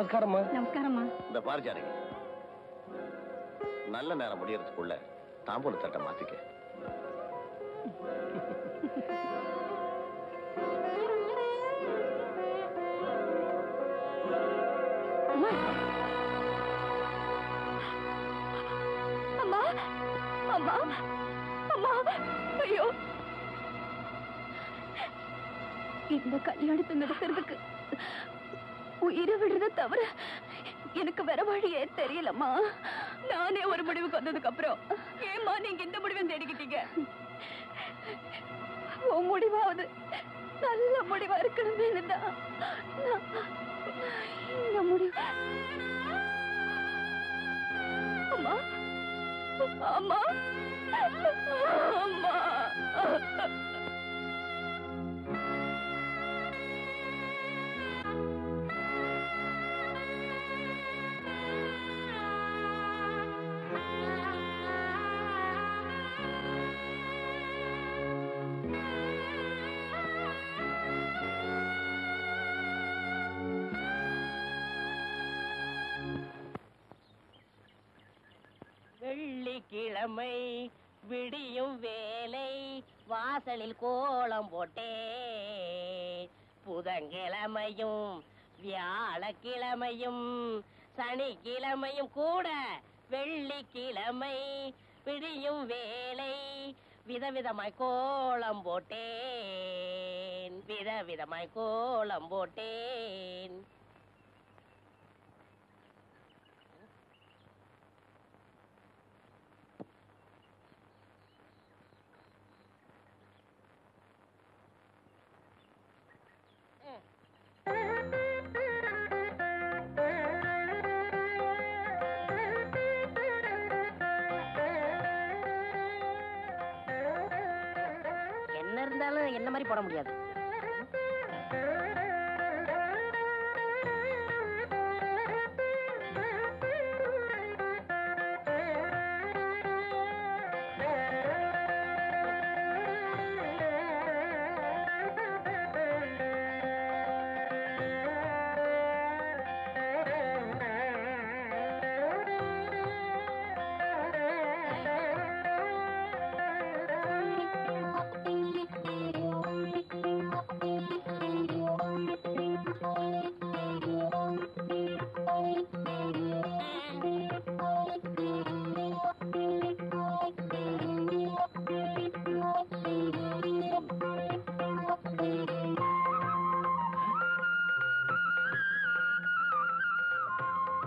நமஸ்காரம்மா. நமஸ்காரம்மா. இந்த பாரு ஜானகி, நல்ல நேரம் முடியறதுக்குள்ள தாம்பூல தட்டை மாத்திக்க. அம்மா அம்மா அம்மா, ஐயோ, இந்த கல்யாணத்தை நடத்துறதுக்கு உயிரை விடுறத தவிர எனக்கு வேற வழியே தெரியலம்மா. நானே ஒரு முடிவுக்கு வந்ததுக்கு அப்புறம் ஏம்மா நீங்க இந்த முடிவை தேடிக்கிட்டீங்க? உன் முடிவாவது நல்ல முடிவா இருக்கணும்னு தான் இந்த முடிவு. அம்மா அம்மா அம்மா, வெள்ளிக்கிழமை விடியும் வேலை வாசலில் கோலம் போட்டேன். புதன்கிழமையும் வியாழக்கிழமையும் சனிக்கிழமையும் கூட வெள்ளிக்கிழமை விடியும் வேலை விதவிதமாய் கோலம் போட்டேன். விதவிதமாய் கோலம் போட்டேன். என்ன இருந்தாலும் என்ன மாதிரி போட முடியாது.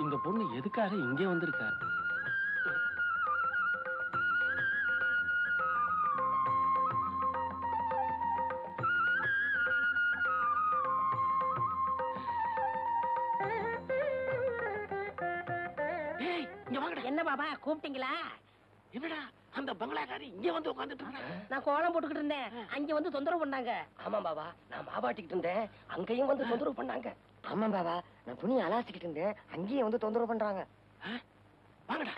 இந்த பொண்ணு எதுக்காக இங்க வந்திருக்கா? என்ன பாபா கூப்பிட்டீங்களா? என்னடா அந்த பங்களாக்காரி இங்க வந்து உட்கார்ந்துட்டு இருக்கா? நான் கோலம் போட்டுக்கிட்டு இருந்தேன், அங்க வந்து தொந்தரவு பண்ணாங்க. ஆமா பாபா, நான் மாவாட்டிக்கிட்டு இருந்தேன், அங்கேயும் வந்து தொந்தரவு பண்ணாங்க. ஆமா பாபா, நான் துணி அலாசிக்கிட்டு இருந்தேன், அங்கேயும் வந்து தொந்தரவு பண்றாங்க. வாங்கடா.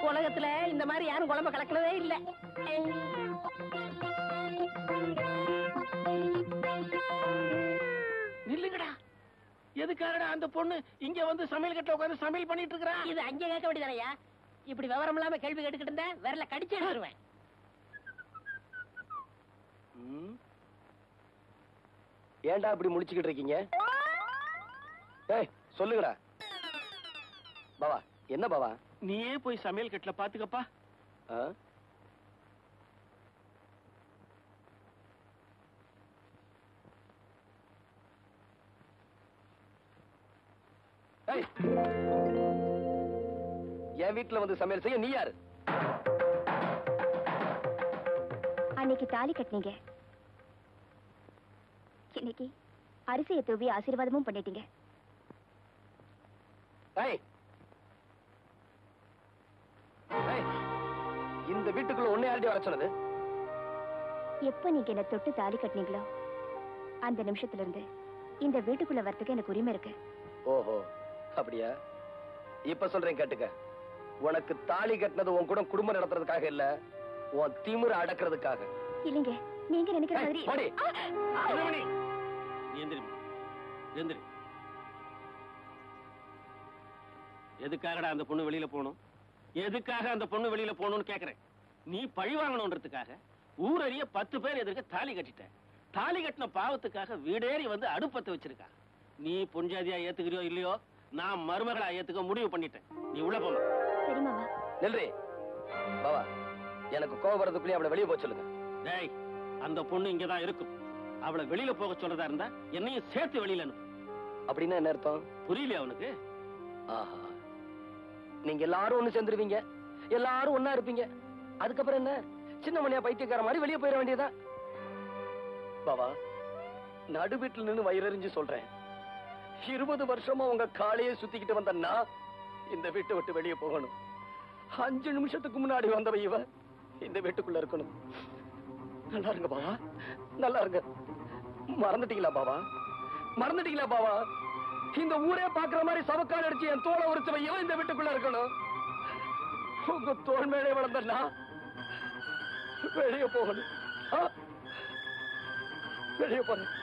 உலகத்துல இந்த மாதிரி யாரும் குழம்பு கலக்கலவே இல்ல. நில்லுங்கடா. எதுக்காகடா அந்த பொண்ணு இங்க வந்து சமையல் கட்டுல உட்கார்ந்து சமையல் பண்ணிட்டு இருக்கா? இது அங்க கேட்க வேண்டியதானயா? இப்படி விவரம் இல்லாம கேள்வி கேட்டுக்கிட்டு இருந்த விரல கடிச்சு எடுத்துருவேன். ஏன்டா இப்படி முடிச்சுக்கிட்டு இருக்கீங்க? ஏய் சொல்லுங்கடா. பாவா என்ன பாவா? நீயே போய் சமையல் கட்டுல பாத்துக்கப்பா. என் வீட்டுல வந்து சமையல் செய்ய நீ யாரு? அன்னைக்கு தாலி கட்டினீங்க, இன்னைக்கு அரிசியை தூவி ஆசீர்வாதமும் பண்ணிட்டீங்க. இந்த வீட்டுக்குள்ள ஒண்ணு யார்டி வர சொன்னது? எப்ப நீங்க என்ன தொட்டு தாலி கட்டினீங்களோ அந்த நிமிஷத்துல இருந்து இந்த வீட்டுக்குள்ள வரதுக்கு எனக்கு உரிமை இருக்கு. ஓஹோ, அப்படியா? இப்ப சொல்றேன் கேட்டுக்க. உனக்கு தாலி கட்டினது உன் கூட குடும்பம் நடத்துறதுக்காக இல்ல, உன் திமிர அடக்குறதுக்காக. இல்லைங்க, நீங்க நினைக்கிற மாதிரி. எதுக்காகடா அந்த பொண்ணு வெளியில போகணும்? எதுக்காக அந்த பொண்ணு வெளியில போகணும்னு கேக்குறேன். நீ பழி வாங்கணும்ன்றதுக்காக ஊரறிய 10 பேர் எதிர்க்க தாலி கட்டிட்ட. தாலி கட்டின பாவத்துக்காக வீடேறி வந்து அடுப்பத்தை வச்சிருக்கா. நீ பொஞ்சாதியா ஏத்துக்கிறியோ இல்லையோ, நான் மருமகளா ஏத்துக்க முடிவு பண்ணிட்டேன். நீ உள்ள போமா. சரி மாமா. நில்றி பாவா, எனக்கு கோபுரத்துக்குள்ளே அவளை வெளியே போக சொல்லுங்க. டேய், அந்த பொண்ணு இங்கதான் இருக்கும். அவளை வெளியில போக சொல்றதா இருந்தா என்னையும் சேர்த்து வெளியில அனுப்பு. அப்படின்னா என்ன அர்த்தம்? புரியலையா அவனுக்கு? ஆஹா, நீங்க எல்லாரும் ஒண்ணு சேர்ந்துருவீங்க, எல்லாரும் ஒன்னா இருப்பீங்க. அதுக்கப்புறம் என்ன, சின்ன மணியா பைத்தியக்கார மாதிரி வெளியே போயிட வேண்டியதா? பாவா, நடு வீட்டுல நின்னு வயிறறிஞ்சு சொல்றேன், 20 வருஷமா உங்க காலையே சுத்திக்கிட்டு வந்தன்னா இந்த வீட்டை விட்டு வெளியே போகணும். 5 நிமிஷத்துக்கு முன்னாடி வந்தவ இவ இந்த வீட்டுக்குள்ள இருக்கணும். நல்லா இருங்க பாவா, நல்லா இருங்க. மறந்துட்டீங்களா பாவா? மறந்துட்டீங்களா பாவா? இந்த ஊரே பாக்குற மாதிரி சவக்கால் அடிச்சு என் தோலை உரிச்சவ இவன் இந்த வீட்டுக்குள்ள இருக்கணும். உங்க தோல் மேலே வளர்ந்தா வெளியே போகணும். வெளியே போறேன்.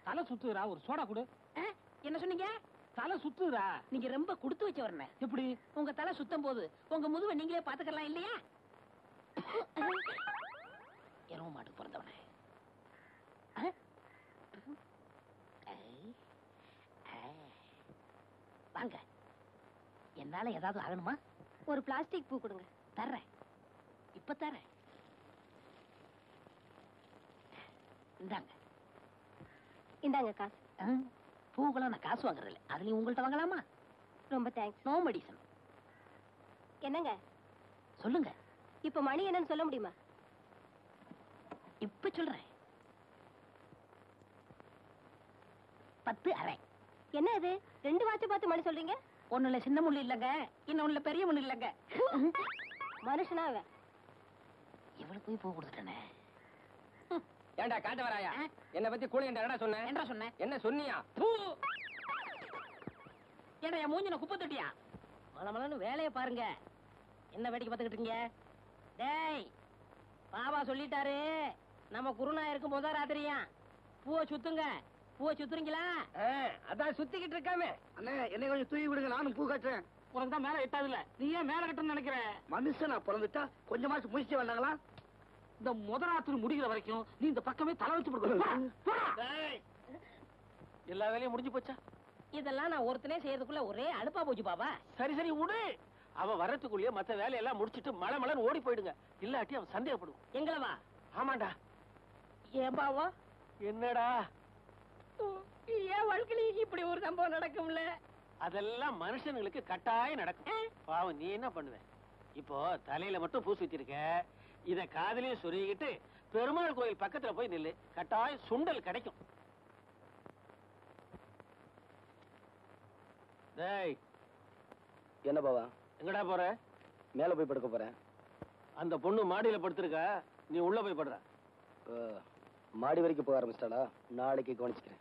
தலை சுத்துறா, ஒரு சோடா கொடு. என்ன சொன்னீங்க? தலை சுத்துறா. நீங்க ரொம்ப கொடுத்து வச்ச வரணும். எப்படி? உங்க தலை சுத்தம் போது உங்க முதுவை நீங்களே பாத்துக்கலாம் இல்லையா? எருவ மாட்டுக்கு பிறந்தவனே. வாங்க, என்னால ஏதாவது ஆகணுமா? ஒரு பிளாஸ்டிக் பூ கொடுங்க. தர்றேன், இப்ப தர்றேன். இந்தாங்க. இந்தாங்க காசு. பூக்கெல்லாம் நான் காசு வாங்குறது இல்லை. அதுலயும் உங்கள்கிட்ட வாங்கலாமா? ரொம்ப தேங்க்ஸ். No medicine. என்னங்க சொல்லுங்க. இப்ப மணி என்னன்னு சொல்ல முடியுமா? இப்ப சொல்றேன். 10:30. என்ன இது 2 வாட்ச் பார்த்து மணி சொல்றீங்க? ஒண்ணுல சின்ன முள்ளு இல்லங்க, இன்னொன்னுல பெரிய முள்ளு இல்லங்க. மனுஷனா அவன்? இவளுக்கு போய் பூ கொடுத்துட்டேனே. ஏண்டா காட்ட வராயா? என்ன பத்தி கூலி என்ன சொன்னேன்? என்ன சொன்னேன்? என்ன சொன்னியா? ஏடா என் மூஞ்சின குப்பை தொட்டியா? மலமலன்னு வேலையை பாருங்க. என்ன வேடிக்கை பார்த்துக்கிட்டு இருக்கீங்க? டேய், பாபா சொல்லிட்டாரு, நம்ம குருநா இருக்கும் போதா ராத்திரியா பூவை சுத்துங்க. பூவை சுத்துறீங்களா? அதான் சுத்திக்கிட்டு இருக்காமே. அண்ணே, என்னை கொஞ்சம் தூக்கி விடுங்க, நானும் பூ கட்டுறேன். உனக்கு தான் மேல எட்டாது இல்ல, நீ ஏன் மேல கட்டணும்னு நினைக்கிற? மனுஷனா பிறந்துட்டா கொஞ்சமாச்சு முயற்சி வந்தாங்களா? இந்த முதராத்திரி முடிகிற வரைக்கும் நீ இந்த பக்கமே தலை வச்சு போடுங்க. எல்லா வேலையும் முடிஞ்சு போச்சா? இதெல்லாம் நான் ஒருத்தனே செய்யறதுக்குள்ள ஒரே அலுப்பா போச்சு பாபா. சரி சரி விடு. அவன் வரத்துக்குள்ளேயே மத்த வேலையெல்லாம் முடிச்சிட்டு மலை மலைன்னு ஓடி போயிடுங்க. இல்லாட்டி அவன் சந்தேகப்படுவான். எங்களவா? ஆமாண்டா. ஏன் பாவா? என்னடா ஏன் வாழ்க்கையில இப்படி ஒரு சம்பவம் நடக்கும்ல? அதெல்லாம் மனுஷனுங்களுக்கு கட்டாயம் நடக்கும். பாவம், நீ என்ன பண்ணுவ? இப்போ தலையில மட்டும் பூ சுத்திருக்க, இத காதலையும் சொருகிட்டு பெருமாள் கோயில் பக்கத்துல போய் நில்லு, கட்டாயம் சுண்டல் கிடைக்கும். டேய், என்ன பாவா? எங்கடா போற? மேல போய் படுக்க போறேன். அந்த பொண்ணு மாடியில படுத்திருக்கா, நீ உள்ள போய் படுற. மாடி வரைக்கும் போக ஆரம்பிச்சிட்டாடா, நாளைக்கு கவனிச்சுக்கிறேன்.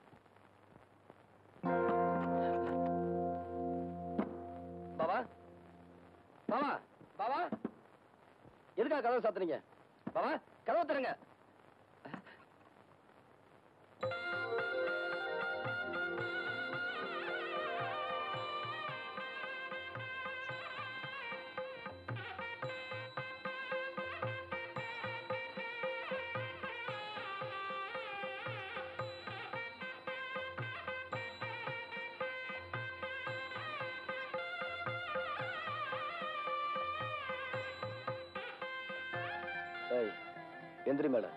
பாவா, பாவா, பாவா, எதுக்காக கதவை சாத்துறீங்க? பாவா, கதவை தருங்க. எந்திரி மேல.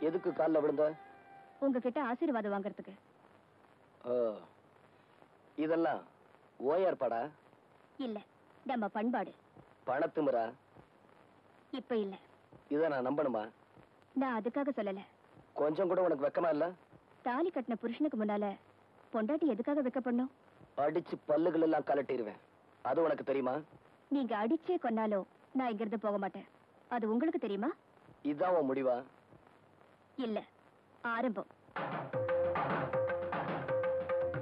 எதுக்கு கால்ல விழுந்த? உங்ககிட்ட ஆசீர்வாதம் வாங்குறதுக்கு. இதெல்லாம் ஓயார்பாடா? இல்ல, நம்ம பண்பாடு. பணத்துமுறா? இப்ப இல்ல. இத நான் நம்பணுமா? நான் அதுக்காக சொல்லல. கொஞ்சம் கூட உனக்கு வெக்கமா இல்ல? தாலி கட்டின புருஷனுக்கு முன்னால பொண்டாட்டி எதுக்காக வெக்கப்படணும்? அடிச்சு பல்லுகள் எல்லாம் கலட்டிடுவேன். அது உனக்கு தெரியுமா? நீங்க அடிச்சே கொன்னாலும் நான் இங்கிருந்து போக மாட்டேன். அது உங்களுக்கு தெரியுமா? இதான் உன் முடிவா? இல்ல, ஆரம்பம்.